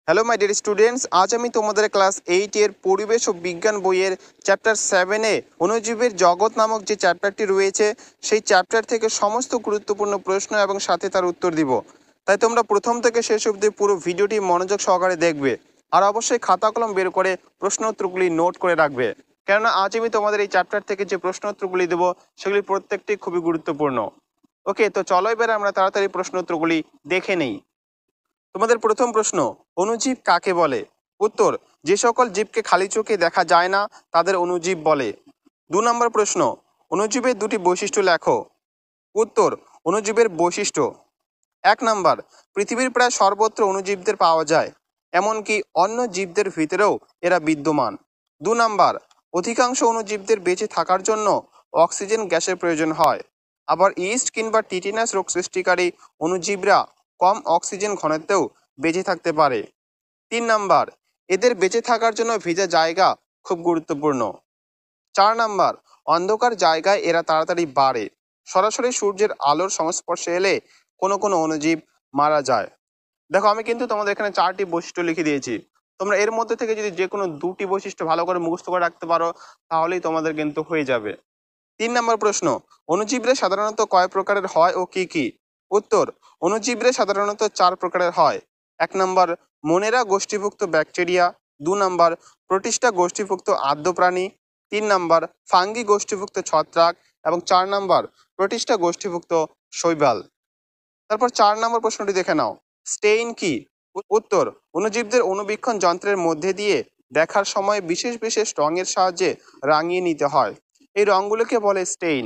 Hello my dear students, আজ আমি তোমাদের ক্লাস 8 পরিবেশ ও বিজ্ঞান বইয়ের চ্যাপ্টার 7-এ অণুজীবের জগৎ নামক যে চ্যাপ্টারটি রয়েছে সেই চ্যাপ্টার থেকে সমস্ত গুরুত্বপূর্ণ প্রশ্ন এবং সাথে তার উত্তর দিব। তাই তোমরা প্রথম থেকে শেষ অবধি পুরো ভিডিওটি মনোযোগ সহকারে দেখবে আর অবশ্যই খাতা কলম বের করে প্রশ্ন উত্তরগুলি নোট করে রাখবে, কেননা আজ আমি তোমাদের এই চ্যাপ্টার থেকে যে প্রশ্ন উত্তরগুলি দেবো সেগুলি প্রত্যেকটি খুবই গুরুত্বপূর্ণ। ওকে, তো চলো এবার আমরা তাড়াতাড়ি প্রশ্ন উত্তরগুলি দেখে নেই। তোমাদের প্রথম প্রশ্ন, অণুজীব কাকে বলে? উত্তর, যে সকল জীবকে খালি চোখে দেখা যায় না তাদের অণুজীব বলে। 2 নম্বর প্রশ্ন, অণুজীবের দুটি বৈশিষ্ট্য লেখো। উত্তর, অণুজীবের বৈশিষ্ট্য। 1 নম্বর, পৃথিবীর প্রায় সর্বত্র অণুজীবদের পাওয়া যায়, এমনকি অন্য জীবদের ভিতরেও এরা বিদ্যমান। 2 নম্বর, অধিকাংশ অণুজীবদের বেঁচে থাকার জন্য অক্সিজেন গ্যাসের প্রয়োজন হয়। আবার ইস্ট কিংবা টিটেনাস রোগ সৃষ্টিকারী অণুজীবরা কম অক্সিজেন ঘনত্বেও বেঁচে থাকতে পারে। 3 নম্বর, এদের বেঁচে থাকার জন্য ভেজা জায়গা খুব গুরুত্বপূর্ণ। 4 নম্বর, অন্ধকার জায়গায় এরা তাড়াতাড়ি বাড়ে। সরাসরি সূর্যের আলোর সংস্পর্শে এলে কোনো কোনো অণুজীব মারা যায়। দেখো, আমি কিন্তু তোমাদের এখানে 4টি বৈশিষ্ট্য লিখে দিয়েছি। তোমরা এর মধ্যে থেকে যদি যে কোনো 2টি বৈশিষ্ট্য ভালো করে মুখস্থ করে রাখতে পারো তাহলেই তোমাদের কিন্তু হয়ে যাবে। 3 নম্বর প্রশ্ন, অণুজীবরা সাধারণত কয় প্রকারের হয় ও কি কি? উত্তর, অণুজীবরা সাধারণত 4 প্রকারের হয়। 1 নম্বর, মোনেরা গোষ্ঠীভুক্ত ব্যাকটেরিয়া। 2 নম্বর, প্রোটিস্টা গোষ্ঠীভুক্ত আদ্য প্রাণী। 3 নম্বর, ফাঙ্গি গোষ্ঠীভুক্ত ছত্রাক। এবং 4 নম্বর, প্রোটিস্টা গোষ্ঠীভুক্ত শৈবাল। তারপর 4 নম্বর প্রশ্নটি দেখে নাও, স্টেইন কি? উত্তর, অণুজীবদের অণুবীক্ষণ যন্ত্রের মধ্যে দিয়ে দেখার সময় বিশেষ বিশেষ রঙের সাহায্যে রাঙিয়ে নিতে হয়। এই রঙগুলোকে বলে স্টেইন।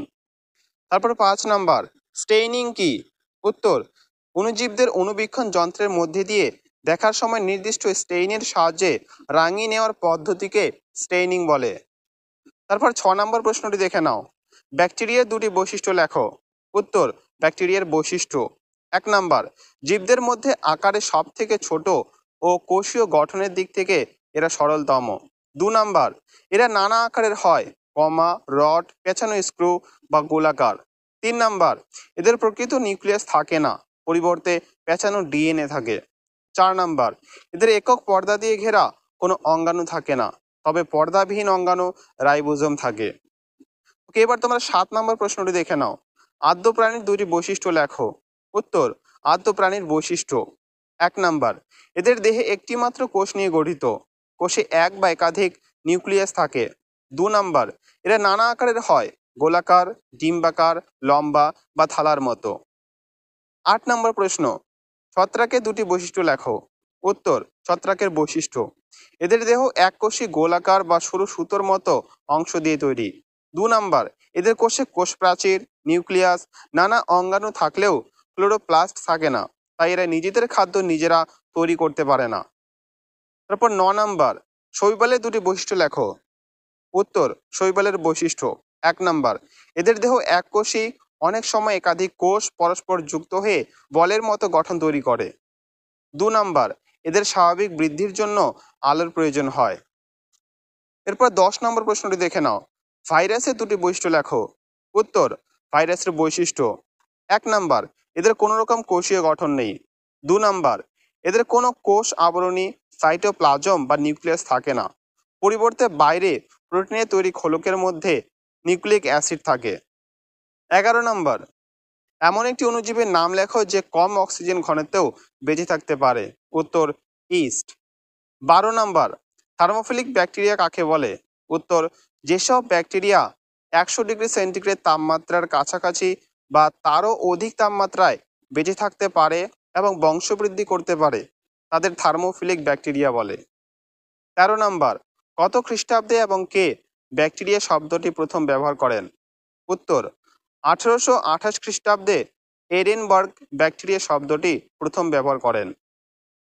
তারপর 5 নম্বর, স্টেইনিং কি? উত্তর, অণুজীবদের অণুবীক্ষণ যন্ত্রের মধ্যে দিয়ে দেখার সময় নির্দিষ্ট স্টেইনের সাহায্যে রাঙিয়ে নেওয়ার পদ্ধতিকে স্টেইনিং বলে। তারপর 6 নম্বর প্রশ্নটি দেখে নাও, ব্যাকটেরিয়ার দুটি বৈশিষ্ট্য লেখো। উত্তর, ব্যাকটেরিয়ার বৈশিষ্ট্য। 1 নম্বর, জীবদের মধ্যে আকারে সব থেকে ছোট ও কোষীয় গঠনের দিক থেকে এরা সরলতম। 2 নম্বর, এরা নানা আকারের হয়, কমা, রড, পেঁচানো স্ক্রু বা গোলাকার। 3 নম্বর, এদের প্রকৃত নিউক্লিয়াস থাকে না, পরিবর্তে পেঁচানো ডিএনএ থাকে। 4 নম্বর, এদের একক পর্দা দিয়ে ঘেরা কোনো অঙ্গাণু থাকে না, তবে পর্দাবিহীন অঙ্গাণু রাইবোজোম থাকে। ওকে, এবার তোমরা 7 নম্বর প্রশ্নটি দেখে নাও, আদ্য প্রাণীর দুটি বৈশিষ্ট্য লেখো। উত্তর, আদ্য প্রাণীর বৈশিষ্ট্য। 1 নম্বর, এদের দেহে একটি মাত্র কোষ নিয়ে গঠিত, কোষে এক বা একাধিক নিউক্লিয়াস থাকে। 2 নম্বর, এরা নানা আকারের হয়, গোলাকার, ডিম্বাকার, লম্বা বা থালার মতো। 8 নম্বর প্রশ্ন, ছত্রাকের দুটি বৈশিষ্ট্য লেখো। উত্তর, ছত্রাকের বৈশিষ্ট্য, এদের দেহ এককোষী গোলাকার বা সরু সুতোর মতো অংশ দিয়ে তৈরি। 2 নম্বর, এদের কোষে কোষ প্রাচীর, নিউক্লিয়াস, নানা অঙ্গাণু থাকলেও ক্লোরোপ্লাস্ট থাকে না, তাই এরা নিজেদের খাদ্য নিজেরা তৈরি করতে পারে না। তারপর 9 নম্বর, শৈবালের দুটি বৈশিষ্ট্য লেখো। উত্তর, শৈবালের বৈশিষ্ট্য। 1 নম্বর, এদের দেহ এককোষী, অনেক সময় একাধিক কোষ পরস্পর যুক্ত হয়ে বলের মতো গঠন তৈরি করে। 2 নম্বর, এদের স্বাভাবিক বৃদ্ধির জন্য আলোর প্রয়োজন হয়। এরপর 10 নম্বর প্রশ্নটি দেখে নাও, ভাইরাসের দুটি বৈশিষ্ট্য লেখো। উত্তর, ভাইরাসের বৈশিষ্ট্য। 1 নম্বর, এদের কোনো রকম কোষীয় গঠন নেই। 2 নম্বর, এদের কোনো কোষ আবরণী, সাইটোপ্লাজম বা নিউক্লিয়াস থাকে না, পরিবর্তে বাইরে প্রোটিনের তৈরি খোলকের মধ্যে নিউক্লিক অ্যাসিড থাকে। 11 নম্বর, এমন একটি অণুজীবের নাম লেখো যে কম অক্সিজেন ঘনত্বেও বেঁচে থাকতে পারে। উত্তর, ইস্ট। 12 নম্বর, থার্মোফিলিক ব্যাকটেরিয়া কাকে বলে? উত্তর, যেসব ব্যাকটেরিয়া 100 ডিগ্রি সেন্টিগ্রেড তাপমাত্রার কাছাকাছি বা তারও অধিক তাপমাত্রায় বেঁচে থাকতে পারে এবং বংশবৃদ্ধি করতে পারে তাদের থার্মোফিলিক ব্যাকটেরিয়া বলে। 13 নম্বর, কত খ্রিস্টাব্দে এবং কে ব্যাকটেরিয়া শব্দটি প্রথম ব্যবহার করেন? উত্তর, 1828 খ্রিস্টাব্দে এরেনবার্গ ব্যাকটেরিয়া শব্দটি প্রথম ব্যবহার করেন।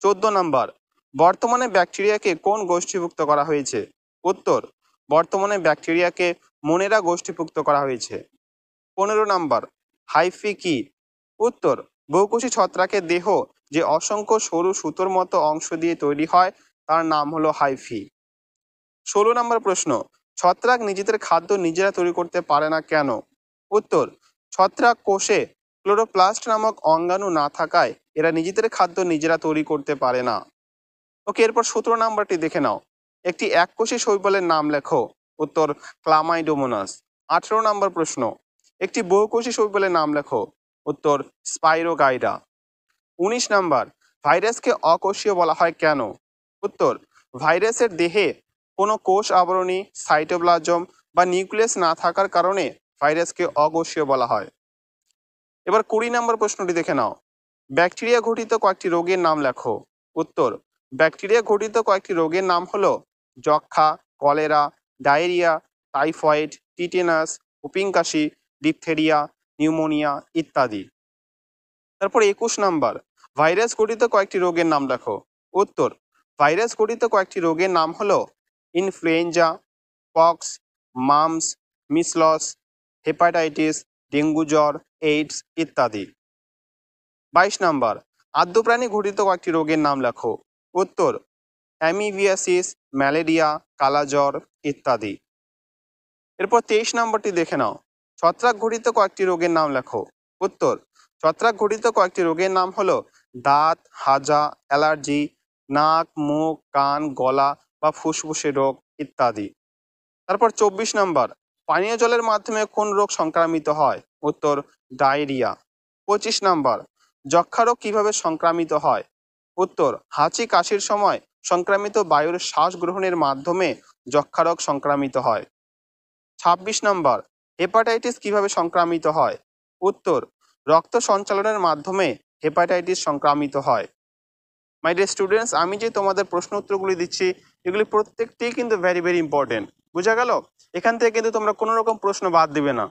14 নম্বর, বর্তমানে ব্যাকটেরিয়াকে কোন গোষ্ঠীভুক্ত করা হয়েছে? উত্তর, বর্তমানে ব্যাকটেরিয়াকে মোনেরা গোষ্ঠীভুক্ত করা হয়েছে। 15 নম্বর, হাইফি কি? উত্তর, বহুকোষী ছত্রাকের দেহ যে অসংখ্য সরু সুতোর মতো অংশ দিয়ে তৈরি হয় তার নাম হলো হাইফি। 16 নম্বর প্রশ্ন, ছত্রাক নিজেদের খাদ্য নিজেরা তৈরি করতে পারে না কেন? উত্তর, ছত্রাক কোষে ক্লোরোপ্লাস্ট নামক অঙ্গাণু না থাকায় এরা নিজেদের খাদ্য নিজেরা তৈরি করতে পারে না। ওকে, এরপর 17 নাম্বারটি দেখে নাও। একটি এককোষী শৈবালের নাম লেখো। উত্তর ক্লামাইডোমোনাস। 18 নাম্বার প্রশ্ন, একটি বহুকোষী শৈবালের নাম লেখো। উত্তর স্পাইরোগাইডা। 19 নাম্বার, ভাইরাসকে অকোষীয় বলা হয় কেন? উত্তর ভাইরাসের দেহে কোনো কোষ আবরণী, সাইটোপ্লাজম বা নিউক্লিয়াস না থাকার কারণে ভাইরাসকে অকোষীয় বলা হয়। এবার 20 নাম্বার প্রশ্নটি দেখে নাও। ব্যাকটেরিয়া ঘটিত কয়েকটি রোগের নাম লেখো। উত্তর ব্যাকটেরিয়া ঘটিত কয়েকটি রোগের নাম হলো যক্ষা, cholera, diarrhoea, typhoid, tetanus, whooping কাশি, ডিপথেরিয়া, নিউমোনিয়া ইত্যাদি। তারপর 21 নাম্বার, ভাইরাস ঘটিত কয়েকটি রোগের নাম লেখো। উত্তর ভাইরাস ঘটিত কয়েকটি রোগের নাম হলো influenza, pox, mumps, measles, hepatitis, dengue জ্বর, এইডস ইত্যাদি। 22 নাম্বার, আদ্যপ্রাণী ঘটিত কয়েকটি রোগের নাম লেখো। উত্তর অ্যামিবিয়াসিস, ম্যালেরিয়া, কালাজ্বর ইত্যাদি। এরপর 23 নম্বরটি দেখে নাও। ছত্রাক ঘটিত কয়েকটি রোগের নাম লেখো। উত্তর ছত্রাক ঘটিত কয়েকটি রোগের নাম হলো দাঁত, হাজা, অ্যালার্জি, নাক, মুখ, কান, গলা বা ফুসফুসের রোগ ইত্যাদি। তারপর 24 নম্বর, পানীয় জলের মাধ্যমে কোন রোগ সংক্রামিত হয়? উত্তর ডায়রিয়া। 25 নম্বর, যক্ষা রোগ কিভাবে সংক্রামিত হয়? উত্তর হাঁচি কাশির সময় সংক্রামিত বায়ুর শ্বাস গ্রহণের মাধ্যমে যক্ষা রোগ সংক্রামিত হয়। 26 নম্বর, হেপাটাইটিস কিভাবে সংক্রামিত হয়? উত্তর রক্ত সঞ্চালনের মাধ্যমে হেপাটাইটিস সংক্রামিত হয়। মাই ডিয়ার স্টুডেন্টস, আমি যে তোমাদের প্রশ্ন উত্তরগুলি দিচ্ছি এগুলি প্রত্যেকটি কিন্তু ভেরি ভেরি ইম্পর্টেন্ট। বোঝা গেল? এখান থেকে কিন্তু তোমরা কোনো রকম প্রশ্ন বাদ দিবে না।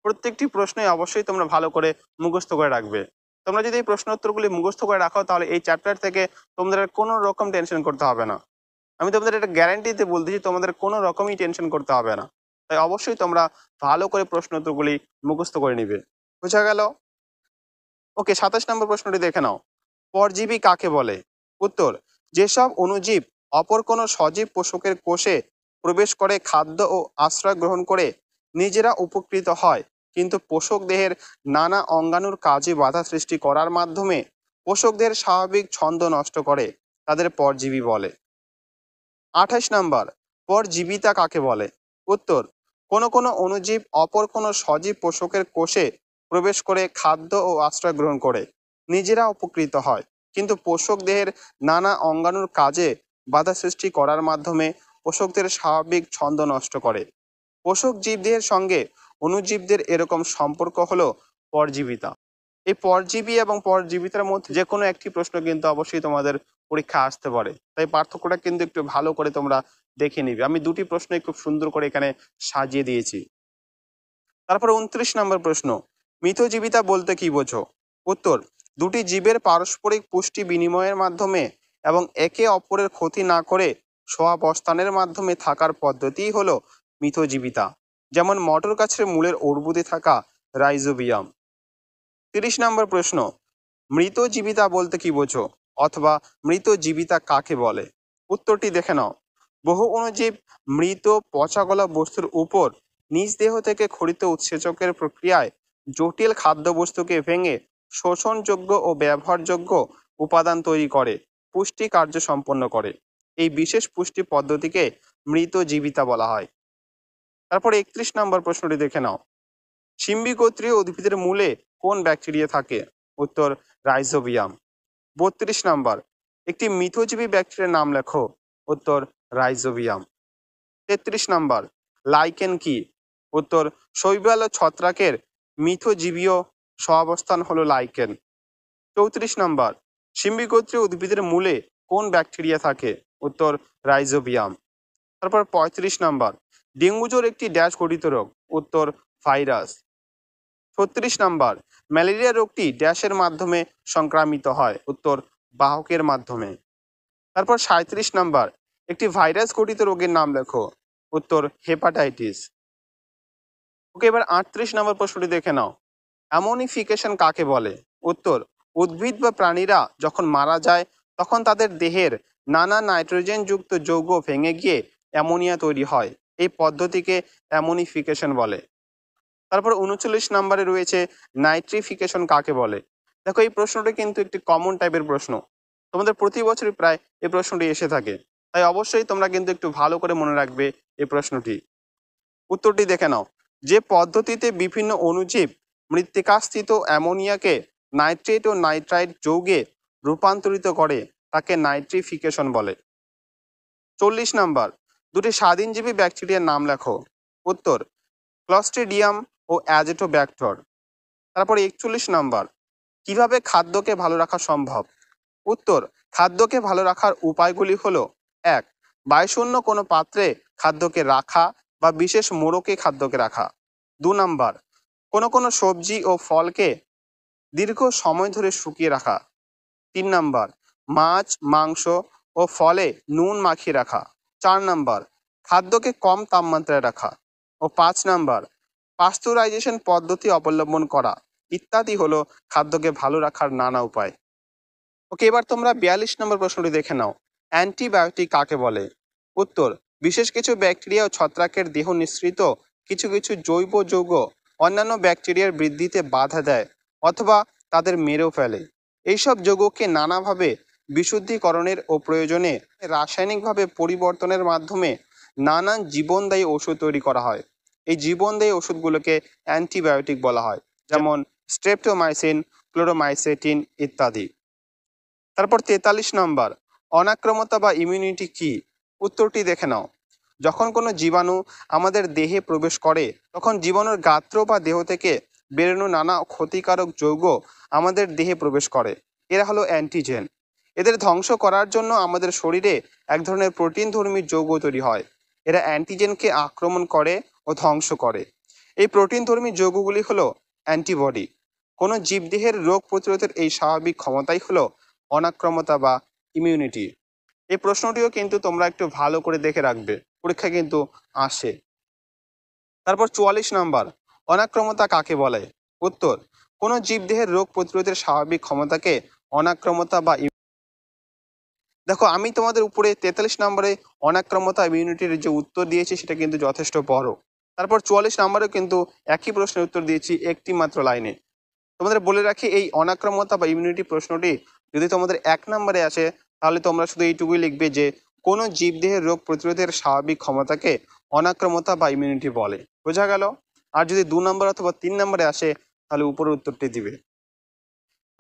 প্রত্যেকটি প্রশ্নই অবশ্যই তোমরা ভালো করে মুখস্থ করে রাখবে। তোমরা যদি এই প্রশ্ন উত্তরগুলি মুখস্থ করে রাখো তাহলে এই চ্যাপ্টার থেকে তোমাদের আর কোনো রকম টেনশন করতে হবে না। আমি তোমাদের এটা গ্যারান্টিতে বলতেছি, তোমাদের কোনো রকমই টেনশন করতে হবে না। তাই অবশ্যই তোমরা ভালো করে প্রশ্ন উত্তরগুলি মুখস্থ করে নিবে। বোঝা গেল? ওকে, 27 নম্বর প্রশ্নটি দেখে নাও। পরজীবী কাকে বলে? উত্তর যেসব অণুজীব অপর কোনো সজীব পোষকের কোষে প্রবেশ করে খাদ্য ও আশ্রয় গ্রহণ করে নিজেরা উপকৃত হয়, কিন্তু পোষক দেহের নানা অঙ্গাণুর কাজে বাধা সৃষ্টি করার মাধ্যমে পোষক দেহের স্বাভাবিক ছন্দ নষ্ট করে, তাদের পরজীবী বলে। 28 নাম্বার, পরজীবিতা কাকে বলে? উত্তর কোনো কোনো অণুজীব অপর কোনো সজীব পোষকের কোষে প্রবেশ করে খাদ্য ও আশ্রয় গ্রহণ করে নিজেরা উপকৃত হয়, কিন্তু পোষক দেহের নানা অঙ্গাণুর কাজে বাধা সৃষ্টি করার মাধ্যমে পোষকদের স্বাভাবিক ছন্দ নষ্ট করে। পোষক জীবদেহের সঙ্গে অণুজীবদের এরকম সম্পর্ক হলো পরজীবিতা। এই পরজীবী এবং পরজীবিতার মধ্যে যে কোনো একটি প্রশ্ন কিন্তু অবশ্যই তোমাদের পরীক্ষা আসতে পারে। তাই পার্থক্যটা কিন্তু একটু ভালো করে তোমরা দেখে নিবে। আমি দুটি প্রশ্নই খুব সুন্দর করে এখানে সাজিয়ে দিয়েছি। তারপর 29 নম্বর প্রশ্ন, মিথজীবিতা বলতে কি বোঝো? উত্তর দুটি জীবের পারস্পরিক পুষ্টি বিনিময়ের মাধ্যমে এবং একে অপরের ক্ষতি না করে সহাবস্থানের মাধ্যমে থাকার পদ্ধতিই হলো মিথজীবিতা। যেমন মটর গাছের মূলের অর্বুদে থাকা রাইজোবিয়াম। 30 নম্বর প্রশ্ন, মৃতজীবিতা বলতে কি বোঝো অথবা মৃতজীবিতা কাকে বলে? উত্তরটি দেখে নাও। বহু অণুজীব মৃত পচাগলা বস্তুর উপর নিজ দেহ থেকে খরিত উৎসেচকের প্রক্রিয়ায় জটিল খাদ্যবস্তুকে ভেঙে শোষণযোগ্য ও ব্যবহারযোগ্য উপাদান তৈরি করে পুষ্টি কার্য সম্পন্ন করে। এই বিশেষ পুষ্টি পদ্ধতিকে মৃতজীবিতা বলা হয়। তারপর 31 নম্বর প্রশ্নটি দেখে নাও। সিম্বিগোত্রীয় উদ্ভিদের মূলে কোন ব্যাকটেরিয়া থাকে? উত্তর রাইজোবিয়াম। 32 নাম্বার, একটি মিথজীবী ব্যাকটেরিয়ার নাম লেখো। উত্তর রাইজোবিয়াম। 33 নাম্বার, লাইকেন কি? উত্তর শৈবাল ও ছত্রাকের মিথজীবীয় সহাবস্থান হলো লাইকেন। 34 নাম্বার, সিম্বিগোত্রীয় উদ্ভিদের মূলে কোন ব্যাকটেরিয়া থাকে? উত্তর রাইজোবিয়াম। তারপর 35 নাম্বার, ডেঙ্গু জ্বর একটি ড্যাশ গঠিত রোগ। উত্তর ভাইরাস। 36 নাম্বার, ম্যালেরিয়া রোগটি ড্যাশের মাধ্যমে সংক্রামিত হয়? উত্তর বাহকের মাধ্যমে। তারপর 37 নাম্বার, একটি ভাইরাস ঘটিত রোগের নাম লেখো। উত্তর হেপাটাইটিস। ওকে, এবার 38 নম্বর প্রশ্নটি দেখে নাও। অ্যামোনিফিকেশন কাকে বলে? উত্তর উদ্ভিদ বা প্রাণীরা যখন মারা যায় তখন তাদের দেহের নানা নাইট্রোজেনযুক্ত যৌগ ভেঙে গিয়ে অ্যামোনিয়া তৈরি হয়। এই পদ্ধতিকে অ্যামোনিফিকেশন বলে। তারপর 39 নম্বরে রয়েছে নাইট্রিফিকেশন কাকে বলে? দেখো, এই প্রশ্নটা কিন্তু একটি কমন টাইপের প্রশ্ন। তোমাদের প্রতি বছরই প্রায় এই প্রশ্নটি এসে থাকে, তাই অবশ্যই তোমরা কিন্তু একটু ভালো করে মনে রাখবে এই প্রশ্নটি। উত্তরটি দেখে নাও, যে পদ্ধতিতে বিভিন্ন অণুজীব মৃত্তিকাস্থিত অ্যামোনিয়াকে নাইট্রেট ও নাইট্রাইট যৌগে রূপান্তরিত করে তাকে নাইট্রিফিকেশন বলে। 40 নাম্বার, দুটি স্বাধীনজীবী ব্যাকটেরিয়ার নাম লেখো। উত্তর, ক্লস্ট্রিডিয়াম ও অ্যাজেটোব্যাক্টর। তারপর 41 নাম্বার, কিভাবে খাদ্যকে ভালো রাখা সম্ভব? উত্তর, খাদ্যকে ভালো রাখার উপায়গুলি হলো: 1. বায়ুশূন্য কোনো পাত্রে খাদ্যকে রাখা বা বিশেষ মোড়কে খাদ্যকে রাখা। 2 নাম্বার, কোনো কোনো সবজি ও ফলকে দীর্ঘ সময় ধরে শুকিয়ে রাখা। 3 নাম্বার, মাছ, মাংস ও ফলে নুন মাখিয়ে রাখা। 4 নাম্বার, খাদ্যকে কম তাপমাত্রায় রাখা। ও 5 নাম্বার, পাস্তুরাইজেশন পদ্ধতি অবলম্বন করা। ইত্যাদি হলো খাদ্যকে ভালো রাখার নানা উপায়। ওকে, এবার তোমরা 42 নম্বর প্রশ্নটি দেখে নাও, অ্যান্টিবায়োটিক কাকে বলে? উত্তর, বিশেষ কিছু ব্যাকটেরিয়া ও ছত্রাকের দেহ নিঃসৃত কিছু কিছু জৈব যৌগ অন্যান্য ব্যাকটেরিয়ার বৃদ্ধিতে বাধা দেয় অথবা তাদের মেরেও ফেলে। এইসব যৌগকে নানাভাবে বিশুদ্ধিকরণের ও প্রয়োজনে রাসায়নিকভাবে পরিবর্তনের মাধ্যমে নানান জীবনদায়ী ওষুধ তৈরি করা হয়। এই জীবনদায়ী ওষুধগুলোকে অ্যান্টিবায়োটিক বলা হয়, যেমন স্ট্রেপ্টোমাইসিন, ক্লোরোমাইসেটিন ইত্যাদি। তারপর 43 নম্বর, অনাক্রমতা বা ইমিউনিটি কি? উত্তরটি দেখে নাও, যখন কোনো জীবাণু আমাদের দেহে প্রবেশ করে তখন জীবাণুর গাত্র বা দেহ থেকে বেরোনো নানা ক্ষতিকারক যৌগ আমাদের দেহে প্রবেশ করে। এরা হলো অ্যান্টিজেন। এদের ধ্বংস করার জন্য আমাদের শরীরে এক ধরনের প্রোটিনধর্মী যৌগ তৈরি হয়। এরা অ্যান্টিজেনকে আক্রমণ করে ও ধ্বংস করে। এই প্রোটিনধর্মী যৌগগুলি হলো অ্যান্টিবডি। কোনো জীবদেহের রোগ প্রতিরোধের এই স্বাভাবিক ক্ষমতাই হলো অনাক্রমতা বা ইমিউনিটি। এই প্রশ্নটিও কিন্তু তোমরা একটু ভালো করে দেখে রাখবে, পরীক্ষায় কিন্তু আসে। তারপর 44 নাম্বার, অনাক্রমতা কাকে বলে? উত্তর, কোনো জীবদেহের রোগ প্রতিরোধের স্বাভাবিক ক্ষমতাকে অনাক্রমতা বা দেখো, আমি তোমাদের উপরে 43 নম্বরে অনাক্রমতা ইমিউনিটির যে উত্তর দিয়েছি সেটা কিন্তু যথেষ্ট বড়। তারপর 44 নম্বরেও কিন্তু একই প্রশ্নের উত্তর দিয়েছি একটি মাত্র লাইনে। তোমাদের বলে রাখি, এই অনাক্রমতা বা ইমিউনিটি প্রশ্নটি যদি তোমাদের 1 নম্বরে আসে তাহলে তোমরা শুধু এইটুকুই লিখবে যে কোনো জীবদেহের রোগ প্রতিরোধের স্বাভাবিক ক্ষমতাকে অনাক্রমতা বা ইমিউনিটি বলে। বোঝা গেল? আর যদি 2 নম্বর অথবা 3 নম্বরে আসে তাহলে উপরের উত্তরটি দিবে।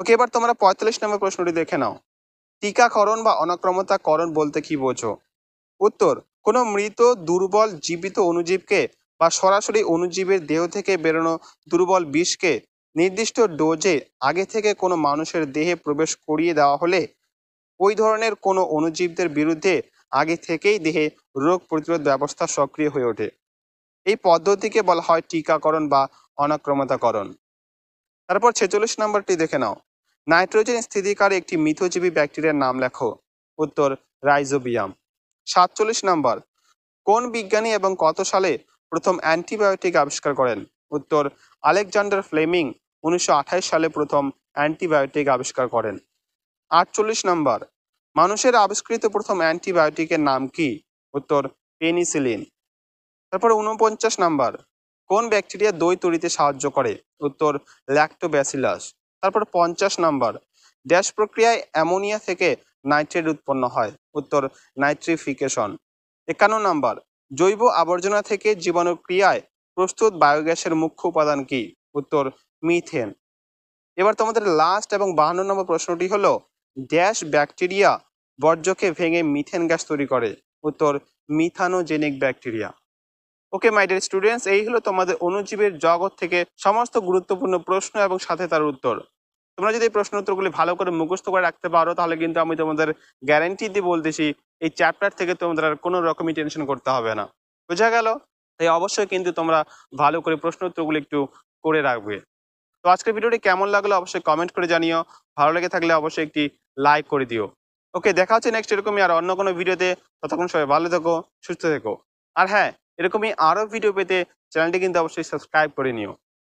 ওকে, এবার তোমরা 45 নম্বর প্রশ্নটি দেখে নাও, টিকাকরণ বা অনাক্রমতাকরণ বলতে কি বোঝো? উত্তর, কোনো মৃত দুর্বল জীবিত অণুজীবকে বা সরাসরি অণুজীবের দেহ থেকে বেরোনো দুর্বল বিষকে নির্দিষ্ট ডোজে আগে থেকে কোনো মানুষের দেহে প্রবেশ করিয়ে দেওয়া হলে ওই ধরনের কোনো অণুজীবদের বিরুদ্ধে আগে থেকেই দেহে রোগ প্রতিরোধ ব্যবস্থা সক্রিয় হয়ে ওঠে। এই পদ্ধতিকে বলা হয় টিকাকরণ বা অনাক্রমতাকরণ। তারপর 46 নম্বরটি দেখে নাও, নাইট্রোজেন স্থিতিকারী একটি মিথজীবী ব্যাকটেরিয়ার নাম লেখো। উত্তর, রাইজোবিয়াম। 47 নম্বর, কোন বিজ্ঞানী এবং কত সালে প্রথম অ্যান্টিবায়োটিক আবিষ্কার করেন? উত্তর, আলেকজান্ডার ফ্লেমিং 1928 সালে প্রথম অ্যান্টিবায়োটিক আবিষ্কার করেন। 48 নম্বর, মানুষের আবিষ্কৃত প্রথম অ্যান্টিবায়োটিকের নাম কি? উত্তর, পেনিসিলিন। তারপর 49 নাম্বার, কোন ব্যাকটেরিয়া দই তৈরিতে সাহায্য করে? উত্তর, ল্যাক্টোব্যাসিলাস। তারপর 50 নাম্বার, ড্যাশ প্রক্রিয়ায় অ্যামোনিয়া থেকে নাইট্রেট উৎপন্ন হয়? উত্তর, নাইট্রিফিকেশন। 51 নাম্বার, জৈব আবর্জনা থেকে জীবাণু ক্রিয়ায় প্রস্তুত বায়োগ্যাসের মুখ্য উপাদান কি? উত্তর, মিথেন। এবার তোমাদের লাস্ট এবং 52 নম্বর প্রশ্নটি হলো, ড্যাশ ব্যাকটেরিয়া বর্জ্যকে ভেঙে মিথেন গ্যাস তৈরি করে? উত্তর, methanogenic bacteria. Okay my dear students, এই হলো তোমাদের অণুজীবের জগৎ থেকে সমস্ত গুরুত্বপূর্ণ প্রশ্ন এবং সাথে তার উত্তর। তোমরা যদি এই প্রশ্ন উত্তরগুলি ভালো করে মুখস্থ করে রাখতে পারো তাহলে কিন্তু আমি তোমাদের গ্যারান্টি দিয়ে বলতেছি এই চ্যাপ্টার থেকে তোমাদের আর কোনো রকমই টেনশন করতে হবে না। বোঝা গেল? তাই অবশ্যই কিন্তু তোমরা ভালো করে প্রশ্ন উত্তরগুলি একটু করে রাখবে। তো আজকের ভিডিওটি কেমন লাগলো অবশ্যই কমেন্ট করে জানিও। ভালো লেগে থাকলে অবশ্যই একটি লাইক করে দিও। ওকে, দেখা হচ্ছে নেক্সট এরকমই আর অন্য কোনো ভিডিওতে। ততক্ষণ সবাই ভালো থেকো, সুস্থ থেকো। আর হ্যাঁ, এরকমই আরও ভিডিও পেতে চ্যানেলটি কিন্তু অবশ্যই সাবস্ক্রাইব করে নিও।